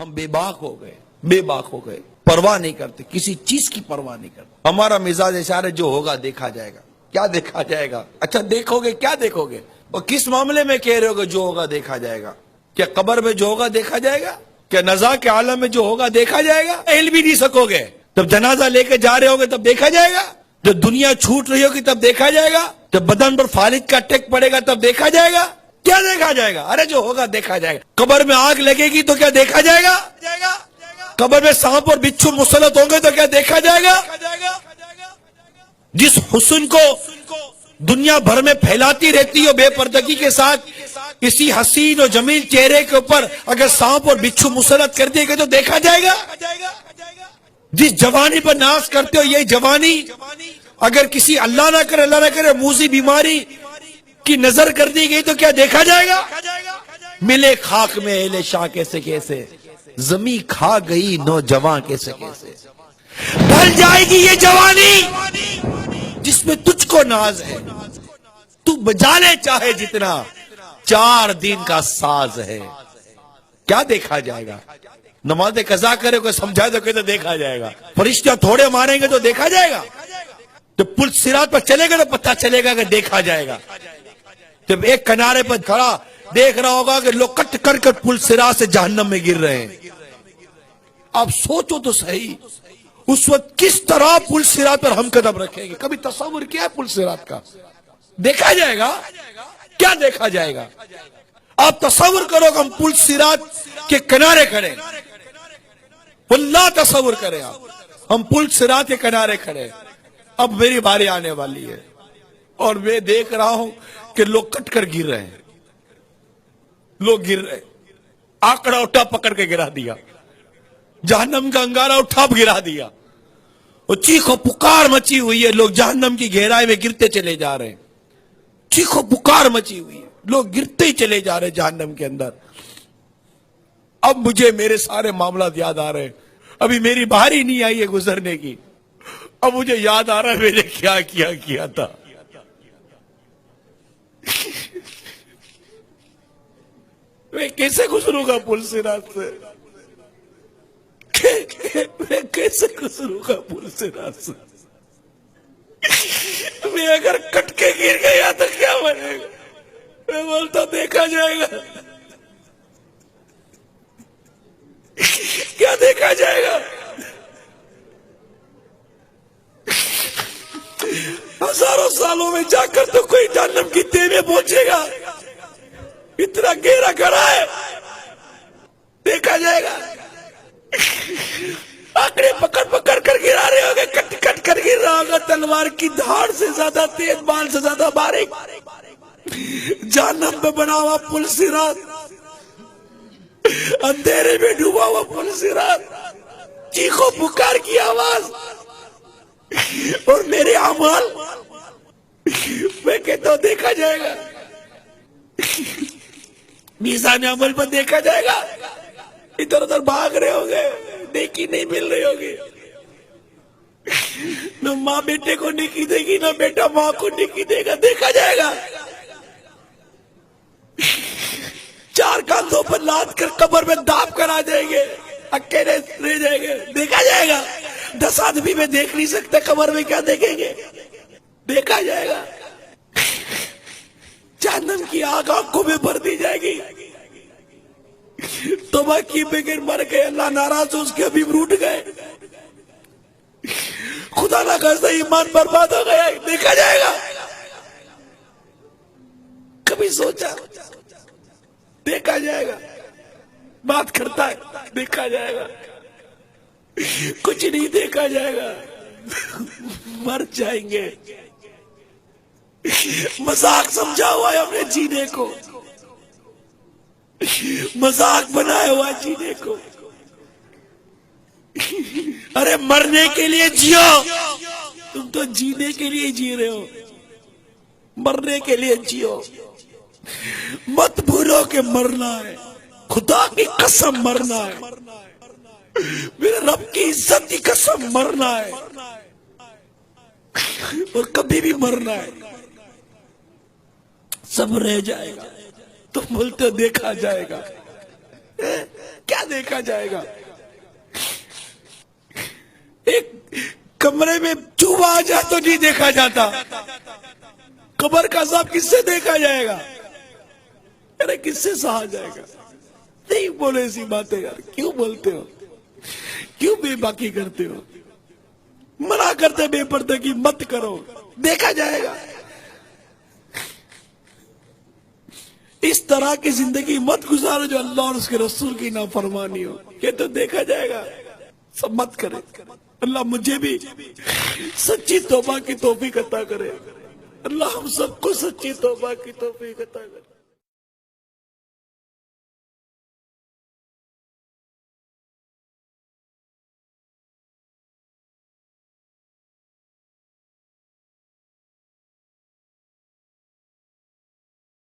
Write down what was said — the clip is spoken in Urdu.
ہم بے باک ہو گئے پرواہ نہیں کرتے، کسی چیز کی پرواہ نہیں کرتے. ہمارا مزاج اشارہ جو ہوگا دیکھا جائے گا. کیا دیکھا جائے گا؟ اچھا دیکھو گے، کیا دیکھو گے؟ اور کس معاملے میں کہہ رہے ہو کہ جو ہوگا دیکھا جائے گا؟ کیا قبر میں جو ہوگا دیکھا جائے گا؟ کیا نزا کے عالم میں جو ہوگا دیکھا جائے گا؟ ہل بھی نہیں سکو گے. جب جنازہ لے کے جا رہے ہوگے تب دیکھا جائے گا؟ جب دنیا چھوٹ رہی ہوگی تب دیکھا جائے گا؟ جب بدن پر فالج کا ٹیک پڑے گا تب دیکھا جائے گا؟ کیا دیکھا جائے گا؟ ارے جو ہوگا دیکھا جائے گا. قبر میں آگ لگے گی تو کیا دیکھا جائے گا؟ قبر میں سانپ اور بچھو مسلط ہوں گے تو کیا دیکھا جائے گا؟ جس حسن کو دنیا بھر میں پھیلاتی رہتی ہو بے پردگی کے ساتھ، کسی حسین اور جمیل چہرے کے اوپر اگر سانپ اور بچھو مسلط کر دیے گئے تو دیکھا جائے گا؟ جس جوانی پر ناز کرتے ہو یہ جوانی اگر کسی اللہ نہ کرے موذی بیماری کی نظر کر دی گئی تو کیا دیکھا جائے گا؟ ملے خاک میں اہل شاہ کیسے زمیں کھا گئی نوجوان کیسے ڈھل جائے گی یہ جوانی جس میں تجھ کو ناز ہے، تو بجانے چاہے جتنا 4 دن کا ساز ہے. کیا دیکھا جائے گا؟ نماز قضا کرے کوئی سمجھا تو کہتے دیکھا جائے گا. فرشتہ تھوڑے ماریں گے تو دیکھا جائے گا. جب پل صراط پر چلے گا تو پتہ چلے گا کہ دیکھا جائے گا. جب ایک کنارے پر کھڑا دیکھ رہا ہوگا کہ لوگ کٹ کر کر پل صراط سے جہنم میں گر رہے ہیں. آپ سوچو تو صحیح اس وقت کس طرح پل صراط پر ہم قدم رکھیں گے. کبھی تصور کیا ہے پل صراط کا؟ دیکھا جائے گا؟ کیا دیکھا جائے گا؟ آپ تصور کرو کہ ہم پل صراط کے کنارے کھڑے، واللہ تصور کریں آپ ہم پل صراط کے کنارے کھڑے. اب میری باری آنے والی ہے اور میں دیکھ رہا ہوں کہ لوگ کٹ کر گر رہے ہیں. لوگ گر رہے، آکڑا اٹھا پکڑ کے گرا دیا، جہنم کا انگارہ اٹھا گرا دیا، اور چیخ و پکار مچی ہوئی ہے. لوگ جہنم کی گہرائی میں گرتے چلے جا رہے ہیں. چیخ و پکار مچی ہوئی ہے، لوگ گرتے ہی چلے جا رہے ہیں جہنم کے اندر. اب مجھے میرے سارے معاملات یاد آ رہے ہیں. ابھی میری باری نہیں آئی ہے گزرنے کی. اب مجھے یاد آ رہا ہے میں نے کیا تھا. میں کیسے گزروں گا پل صراط سے؟ میں کیسے گزروں گا پل صراط سے؟ میں اگر کٹ کے گر گیا تو کیا بنے گا؟ میں بولتا دیکھا جائے گا. کیا دیکھا جائے گا؟ ہزاروں سالوں میں جا کر تو کوئی جہنم کی تہ میں پہنچے گا. اتنا گہرا گڑھا ہے، دیکھا جائے گا. آنکڑے پکڑ کر گرا رہے ہوگے، کٹ کر گر رہا ہوگا. تلوار کی دھاڑ سے زیادہ تیز، بال سے زیادہ باریک جہنم میں بنا ہوا پل صراط، اندھیرے میں ڈوبا ہوا پل صراط، چیخو پکار کی آواز اور میرے اعمال. میں کہتا ہوں دیکھا جائے گا. میزان عمل پر دیکھا جائے گا. ادھر ادھر بھاگ رہے ہوگے، نیکی نہیں مل رہی ہوگی. نہ ماں بیٹے کو نیکی دے گی، نہ بیٹا ماں کو نیکی دے گا. دیکھا جائے گا. 4 کاندھوں پر لاد کر قبر میں داب کر آ جائیں گے، اکیلے رہ جائیں گے. دیکھا جائے گا. 10 آدمی میں دیکھ نہیں سکتے، قبر میں کیا دیکھیں گے؟ دیکھا جائے گا. جہنم کی آگ آنکھوں میں بھر دی جائے گی. توبہ کی بغیر مر گئے، اللہ ناراض ہو، اس کے حبیب روٹ گئے، خدا نہ خواستہ ایمان برباد ہو گیا. دیکھا جائے گا. کبھی سوچا؟ دیکھا جائے گا. بات کرتا ہے دیکھا جائے گا. کچھ نہیں دیکھا جائے گا. مر جائیں گے. مذاق سمجھا ہوا ہے ہم نے جینے کو، مذاق بنایا ہوا جینے کو. ارے مرنے کے لیے جیو، تم تو جینے کے لیے جی رہے ہو. مرنے کے لیے جیو. مت بھولو کہ مرنا ہے. خدا کی قسم مرنا ہے. میرے رب کی عزت کی قسم مرنا ہے، اور کبھی بھی مرنا ہے. سب رہ جائے گا. تم بولتے دیکھا جائے گا. کیا دیکھا جائے گا؟ ایک کمرے میں چوہا آ جائے تو نہیں دیکھا جاتا، قبر کا عذاب کس سے دیکھا جائے گا؟ ارے کس سے سہا جائے گا؟ نہیں بولے ایسی باتیں یار، کیوں بولتے ہو؟ کیوں بے باکی کرتے ہو؟ منع کرتے بے پردگی مت کرو، دیکھا جائے گا۔ اس طرح کی زندگی مت گزارو جو اللہ اور اس کے رسول کی نافرمانی ہو، یہ تو دیکھا جائے گا۔ سب مت کرے۔ اللہ مجھے بھی سچی توبہ کی توفیق عطا کرے، اللہ ہم سب کو سچی توبہ کی توفیق عطا کرے۔